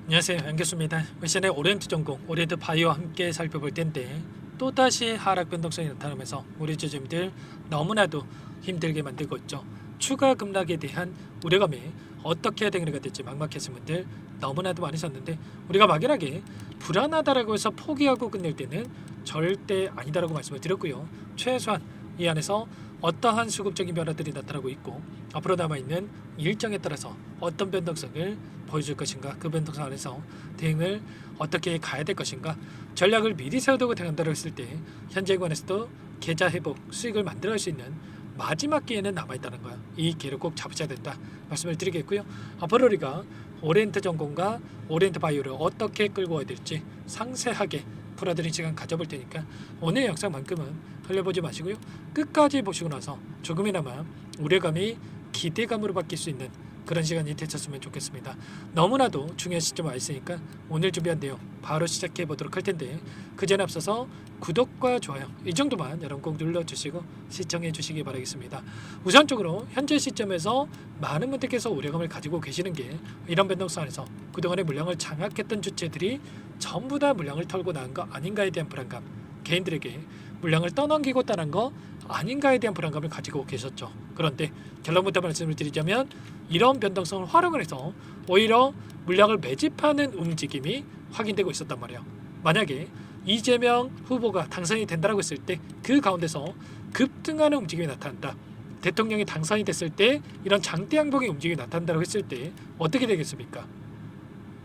안녕하세요, 안교수입니다. 시간에 오리엔트 전공, 오리엔트 바이오와 함께 살펴볼 텐데 또다시 하락 변동성이 나타나면서 우리 주주님들 너무나도 힘들게 만들고 있죠. 추가 급락에 대한 우려감이 어떻게 대응이 될지 막막하신 분들 너무나도 많으셨는데, 우리가 막연하게 불안하다라고 해서 포기하고 끝낼 때는 절대 아니다라고 말씀을 드렸고요. 최소한 이 안에서 어떠한 수급적인 변화들이 나타나고 있고 앞으로 남아있는 일정에 따라서 어떤 변동성을 보여줄 것인가, 그 변동성 안에서 대응을 어떻게 가야 될 것인가, 전략을 미리 세워두고 대응한다고 했을 때 현재 관에서도 계좌 회복 수익을 만들어갈 수 있는 마지막 기회는 남아있다는 거야. 이 기회를 꼭 잡으셔야 된다 말씀을 드리겠고요. 앞으로 우리가 오리엔트 전공과 오리엔트 바이오를 어떻게 끌고 와야 될지 상세하게 풀어드린 시간 가져볼 테니까 오늘 영상만큼은 흘려보지 마시고요. 끝까지 보시고 나서 조금이나마 우려감이 기대감으로 바뀔 수 있는 그런 시간이 되셨으면 좋겠습니다. 너무나도 중요한 시점에 와 있으니까 오늘 준비한 내용 바로 시작해 보도록 할 텐데, 그 전에 앞서서 구독과 좋아요 이 정도만 여러분 꼭 눌러주시고 시청해 주시기 바라겠습니다. 우선적으로 현재 시점에서 많은 분들께서 우려감을 가지고 계시는 게, 이런 변동성 안에서 그동안의 물량을 장악했던 주체들이 전부 다 물량을 털고 나간 거 아닌가에 대한 불안감, 개인들에게 물량을 떠넘기고 떠난 거 아닌가에 대한 불안감을 가지고 계셨죠. 그런데 결론부터 말씀을 드리자면 이런 변동성을 활용을 해서 오히려 물량을 매집하는 움직임이 확인되고 있었단 말이에요. 만약에 이재명 후보가 당선이 된다고 했을 때 그 가운데서 급등하는 움직임이 나타난다, 대통령이 당선이 됐을 때 이런 장대 양봉의 움직임이 나타난다고 했을 때 어떻게 되겠습니까?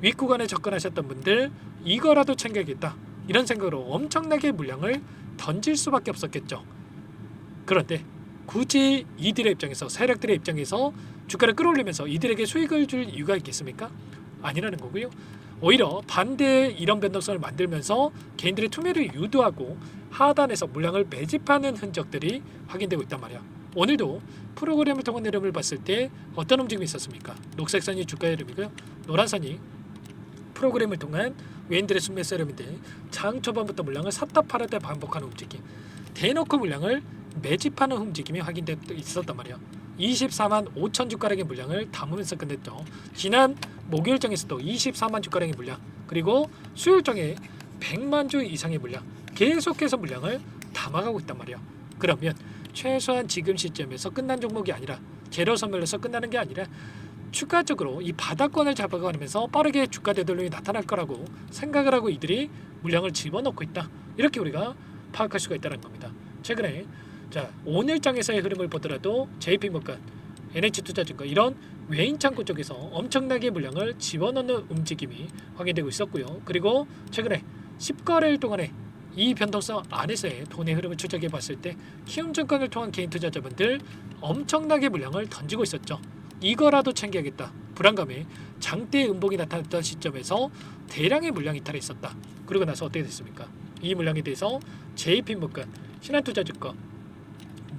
윗구간에 접근하셨던 분들 이거라도 챙겨야겠다 이런 생각으로 엄청나게 물량을 던질 수밖에 없었겠죠. 그런데 굳이 이들의 입장에서, 세력들의 입장에서 주가를 끌어올리면서 이들에게 수익을 줄 이유가 있겠습니까? 아니라는 거고요. 오히려 반대의 이런 변동성을 만들면서 개인들의 투매를 유도하고 하단에서 물량을 매집하는 흔적들이 확인되고 있단 말이야. 오늘도 프로그램을 통한 흐름을 봤을 때 어떤 움직임이 있었습니까? 녹색 선이 주가의 흐름이고요. 노란 선이 프로그램을 통한 외인들의 순매수 흐름인데, 장 초반부터 물량을 샀다 팔았다 반복하는 움직임, 대놓고 물량을 매집하는 움직임이 확인돼 있었단 말이야. 24만 5천 주가량의 물량을 담으면서 끝냈죠. 지난 목요일장에서도 24만 주가량의 물량, 그리고 수요일장에 100만 주 이상의 물량, 계속해서 물량을 담아가고 있단 말이야. 그러면 최소한 지금 시점에서 끝난 종목이 아니라, 재료 선별에서 끝나는 게 아니라 추가적으로 이 바닥권을 잡아가면서 빠르게 주가 되돌림이 나타날 거라고 생각을 하고 이들이 물량을 집어넣고 있다, 이렇게 우리가 파악할 수가 있다는 겁니다. 최근에 오늘장에서의 흐름을 보더라도 JP모건, NH투자증권 이런 외인 창구 쪽에서 엄청나게 물량을 집어넣는 움직임이 확인되고 있었고요. 그리고 최근에 10거래일 동안에 이 변동성 안에서의 돈의 흐름을 추적해 봤을 때 키움증권을 통한 개인 투자자분들 엄청나게 물량을 던지고 있었죠. 이거라도 챙겨야겠다, 불안감에 장대의 음봉이 나타났던 시점에서 대량의 물량 이탈이 있었다. 그러고 나서 어떻게 됐습니까? 이 물량에 대해서 JP모건, 신한투자증권,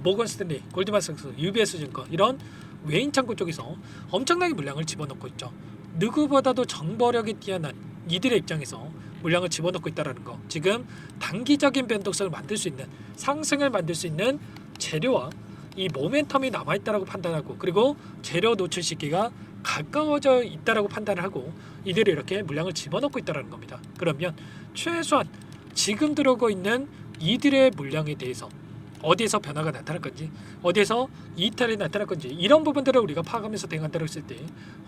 모건스탠리, 골드만삭스, UBS 증권 이런 외인 창구 쪽에서 엄청나게 물량을 집어넣고 있죠. 누구보다도 정보력이 뛰어난 이들의 입장에서 물량을 집어넣고 있다는 거, 지금 단기적인 변동성을 만들 수 있는, 상승을 만들 수 있는 재료와 이 모멘텀이 남아있다라고 판단하고, 그리고 재료 노출 시기가 가까워져 있다라고 판단을 하고 이들이 이렇게 물량을 집어넣고 있다는 겁니다. 그러면 최소한 지금 들어오고 있는 이들의 물량에 대해서 어디에서 변화가 나타날 건지, 어디에서 이탈이 나타날 건지, 이런 부분들을 우리가 파악하면서 대응한다고 했을 때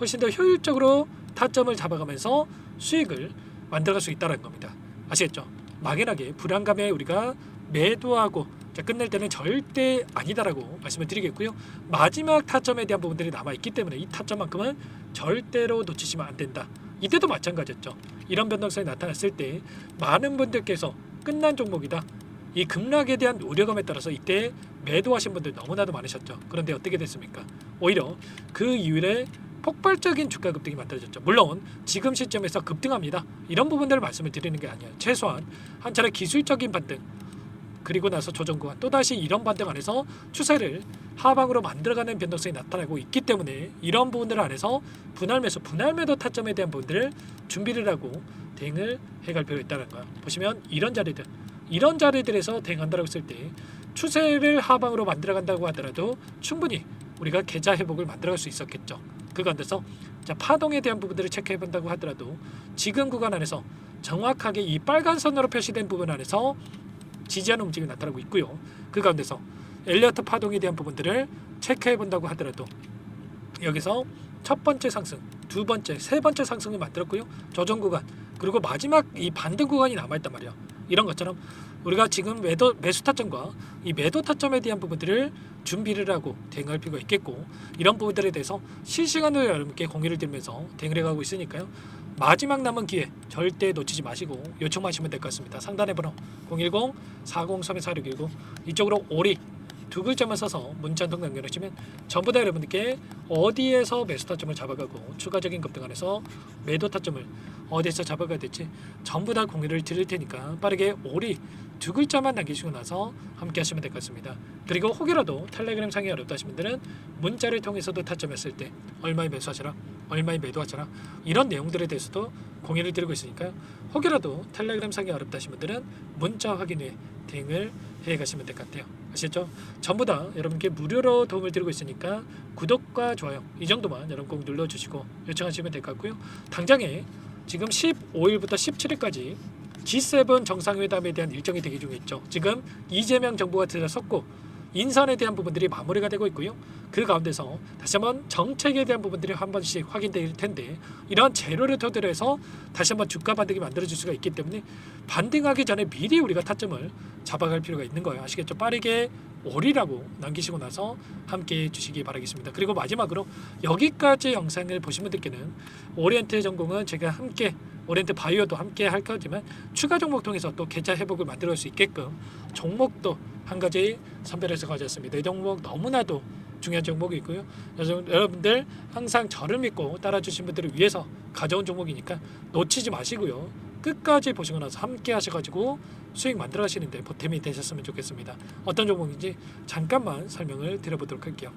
훨씬 더 효율적으로 타점을 잡아가면서 수익을 만들어갈 수 있다는 겁니다. 아시겠죠? 막연하게 불안감에 우리가 매도하고 끝낼 때는 절대 아니다라고 말씀을 드리겠고요. 마지막 타점에 대한 부분들이 남아있기 때문에 이 타점만큼은 절대로 놓치시면 안 된다. 이때도 마찬가지였죠. 이런 변동성이 나타났을 때 많은 분들께서 끝난 종목이다, 이 급락에 대한 우려감에 따라서 이때 매도하신 분들 너무나도 많으셨죠. 그런데 어떻게 됐습니까? 오히려 그 이후에 폭발적인 주가 급등이 만들어졌죠. 물론 지금 시점에서 급등합니다, 이런 부분들을 말씀을 드리는 게 아니에요. 최소한 한 차례 기술적인 반등, 그리고 나서 조정 구간, 또다시 이런 반등 안에서 추세를 하방으로 만들어가는 변동성이 나타나고 있기 때문에 이런 부분들 안에서 분할 매수, 분할 매도 타점에 대한 부분들을 준비를 하고 대응을 해갈 필요가 있다는 거예요. 보시면 이런 자리들에서 대응한다고 했을 때 추세를 하방으로 만들어간다고 하더라도 충분히 우리가 계좌 회복을 만들어갈 수 있었겠죠. 그 가운데서 자, 파동에 대한 부분들을 체크해 본다고 하더라도 지금 구간 안에서 정확하게 이 빨간 선으로 표시된 부분 안에서 지지하는 움직임이 나타나고 있고요. 그 가운데서 엘리어트 파동에 대한 부분들을 체크해 본다고 하더라도 여기서 첫 번째 상승, 두 번째, 세 번째 상승을 만들었고요. 조정 구간, 그리고 마지막 이 반등 구간이 남아있단 말이야. 이런 것처럼 우리가 지금 매수 타점과 이 매도 타점에 대한 부분들을 준비를 하고 대응할 필요가 있겠고, 이런 부분들에 대해서 실시간으로 여러분께 공유를 드리면서 대응을 해가고 있으니까요. 마지막 남은 기회 절대 놓치지 마시고 요청하시면 될 것 같습니다. 상단의 번호 010-4031-4619 이쪽으로 오리 두 글자만 써서 문자 한 통 남겨주시면 전부 다 여러분들께 어디에서 매수 타점을 잡아가고 추가적인 급등 안에서 매도 타점을 어디에서 잡아가야 될지 전부 다 공유를 드릴 테니까 빠르게 오리 두 글자만 남기시고 나서 함께 하시면 될 것 같습니다. 그리고 혹여라도 텔레그램 상이 어렵다 하신 분들은 문자를 통해서도 타점했을 때 얼마에 매수하시라, 얼마에 매도하시라, 이런 내용들에 대해서도 공유를 드리고 있으니까요. 혹여라도 텔레그램 상이 어렵다 하신 분들은 문자 확인 후에 대응을 해 가시면 될 것 같아요. 아시겠죠? 전부 다 여러분께 무료로 도움을 드리고 있으니까 구독과 좋아요 이 정도만 여러분 꼭 눌러주시고 요청하시면 될 것 같고요. 당장에 지금 15일부터 17일까지 G7 정상회담에 대한 일정이 대기 중에 있죠. 지금 이재명 정부가 들어섰고 인선에 대한 부분들이 마무리가 되고 있고요. 그 가운데서 다시 한번 정책에 대한 부분들이 한 번씩 확인될 텐데, 이런 재료를 토대로 해서 다시 한번 주가 반등이 만들어질 수가 있기 때문에 반등하기 전에 미리 우리가 타점을 잡아갈 필요가 있는 거예요. 아시겠죠? 빠르게 오리라고 남기시고 나서 함께 해주시기 바라겠습니다. 그리고 마지막으로 여기까지 영상을 보신 분들께는 오리엔트 전공은 제가 함께 오리엔트 바이오도 함께 할 거지만 추가 종목 통해서 또 계좌 회복을 만들어갈 수 있게끔 종목도 한 가지 선별해서 가져왔습니다. 이 종목 너무나도 중요한 종목이 있고요. 여러분들 항상 저를 믿고 따라주신 분들을 위해서 가져온 종목이니까 놓치지 마시고요. 끝까지 보시고 나서 함께 하셔가지고 수익 만들어 가시는데 보탬이 되셨으면 좋겠습니다. 어떤 종목인지 잠깐만 설명을 드려보도록 할게요.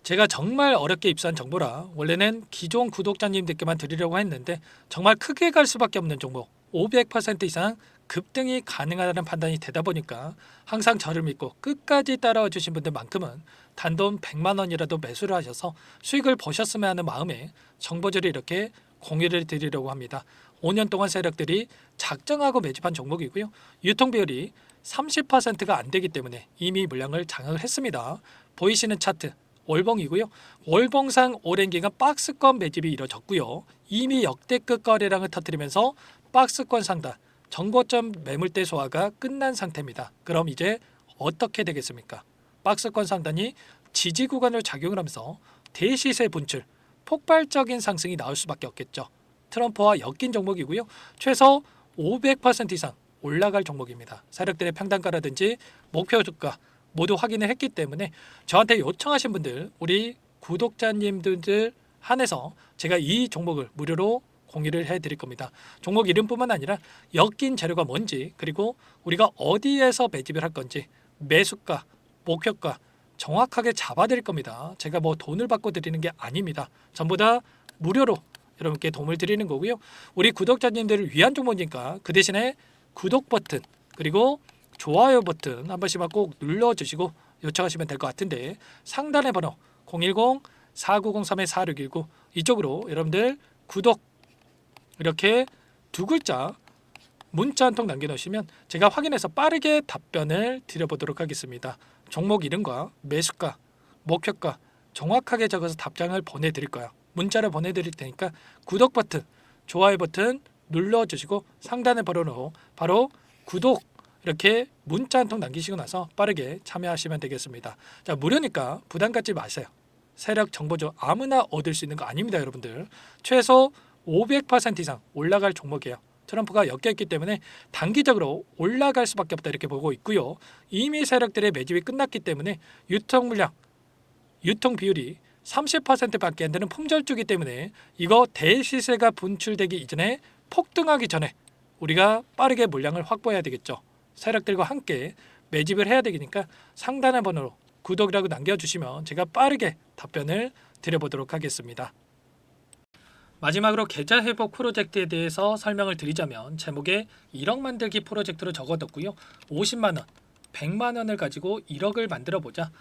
제가 정말 어렵게 입수한 정보라 원래는 기존 구독자님들께만 드리려고 했는데 정말 크게 갈 수밖에 없는 종목, 500% 이상 급등이 가능하다는 판단이 되다 보니까 항상 저를 믿고 끝까지 따라와 주신 분들만큼은 단돈 100만 원이라도 매수를 하셔서 수익을 보셨으면 하는 마음에 정보들을 이렇게 공유를 드리려고 합니다. 5년 동안 세력들이 작정하고 매집한 종목이고요. 유통 비율이 30%가 안 되기 때문에 이미 물량을 장악을 했습니다. 보이시는 차트 월봉이고요. 월봉상 오랜 기간 박스권 매집이 이뤄졌고요. 이미 역대급 거래량을 터뜨리면서 박스권 상단 정고점 매물대 소화가 끝난 상태입니다. 그럼 이제 어떻게 되겠습니까? 박스권 상단이 지지 구간을 작용을 하면서 대시세 분출, 폭발적인 상승이 나올 수밖에 없겠죠. 트럼프와 엮인 종목이고요. 최소 500% 이상 올라갈 종목입니다. 세력들의 평단가라든지 목표 주가 모두 확인을 했기 때문에 저한테 요청하신 분들, 우리 구독자님들 한해서 제가 이 종목을 무료로 공유를 해드릴 겁니다. 종목 이름뿐만 아니라 엮인 재료가 뭔지, 그리고 우리가 어디에서 매집을 할 건지, 매수가, 목표가 정확하게 잡아드릴 겁니다. 제가 뭐 돈을 받고 드리는 게 아닙니다. 전부 다 무료로 여러분께 도움을 드리는 거고요. 우리 구독자님들을 위한 종목이니까 그 대신에 구독 버튼 그리고 좋아요 버튼 한 번씩만 꼭 눌러주시고 요청하시면 될 것 같은데, 상단의 번호 010-4903-4619 이쪽으로 여러분들 구독 이렇게 두 글자 문자 한 통 남겨놓으시면 제가 확인해서 빠르게 답변을 드려보도록 하겠습니다. 종목 이름과 매수가, 목표가 정확하게 적어서 답장을 보내드릴 거예요. 문자를 보내드릴 테니까 구독 버튼, 좋아요 버튼 눌러주시고 상단의 번호로 바로 구독 이렇게 문자 한 통 남기시고 나서 빠르게 참여하시면 되겠습니다. 자, 무료니까 부담 갖지 마세요. 세력 정보죠. 아무나 얻을 수 있는 거 아닙니다, 여러분들. 최소 500% 이상 올라갈 종목이에요. 트럼프가 엮여있기 때문에 단기적으로 올라갈 수밖에 없다 이렇게 보고 있고요. 이미 세력들의 매집이 끝났기 때문에 유통 물량, 유통 비율이 30%밖에 안 되는 품절주기 때문에 이거 대시세가 분출되기 이전에 폭등하기 전에 우리가 빠르게 물량을 확보해야 되겠죠. 세력들과 함께 매집을 해야 되니까 상단의 번호로 구독이라고 남겨주시면 제가 빠르게 답변을 드려보도록 하겠습니다. 마지막으로 계좌 회복 프로젝트에 대해서 설명을 드리자면 제목에 1억 만들기 프로젝트로 적어뒀고요. 50만 원, 100만 원을 가지고 1억을 만들어 보자.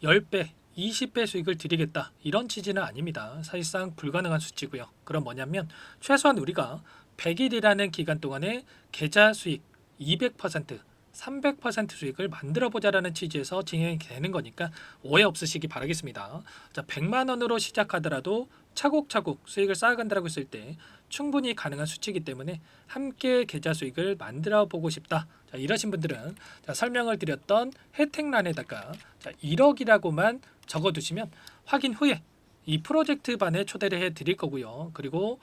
10배, 20배 수익을 드리겠다 이런 취지는 아닙니다. 사실상 불가능한 수치고요. 그럼 뭐냐면 최소한 우리가 100일이라는 기간 동안에 계좌 수익 200%, 300% 수익을 만들어 보자라는 취지에서 진행이 되는 거니까 오해 없으시기 바라겠습니다. 자, 100만 원으로 시작하더라도 차곡차곡 수익을 쌓아간다고 했을 때 충분히 가능한 수치이기 때문에 함께 계좌 수익을 만들어 보고 싶다. 자, 이러신 분들은 자, 설명을 드렸던 혜택란에다가 자, 1억이라고만 적어두시면 확인 후에 이 프로젝트 반에 초대를 해 드릴 거고요. 그리고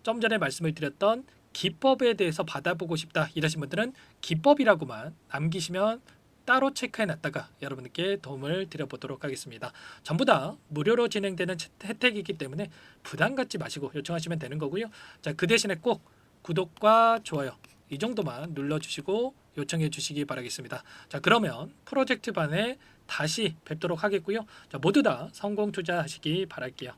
좀 전에 말씀을 드렸던 기법에 대해서 받아보고 싶다 이러신 분들은 기법이라고만 남기시면 따로 체크해 놨다가 여러분께 도움을 드려보도록 하겠습니다. 전부 다 무료로 진행되는 혜택이기 때문에 부담 갖지 마시고 요청하시면 되는 거고요. 자, 그 대신에 꼭 구독과 좋아요 이 정도만 눌러주시고 요청해 주시기 바라겠습니다. 자, 그러면 프로젝트 반에 다시 뵙도록 하겠고요. 자, 모두 다 성공 투자하시기 바랄게요.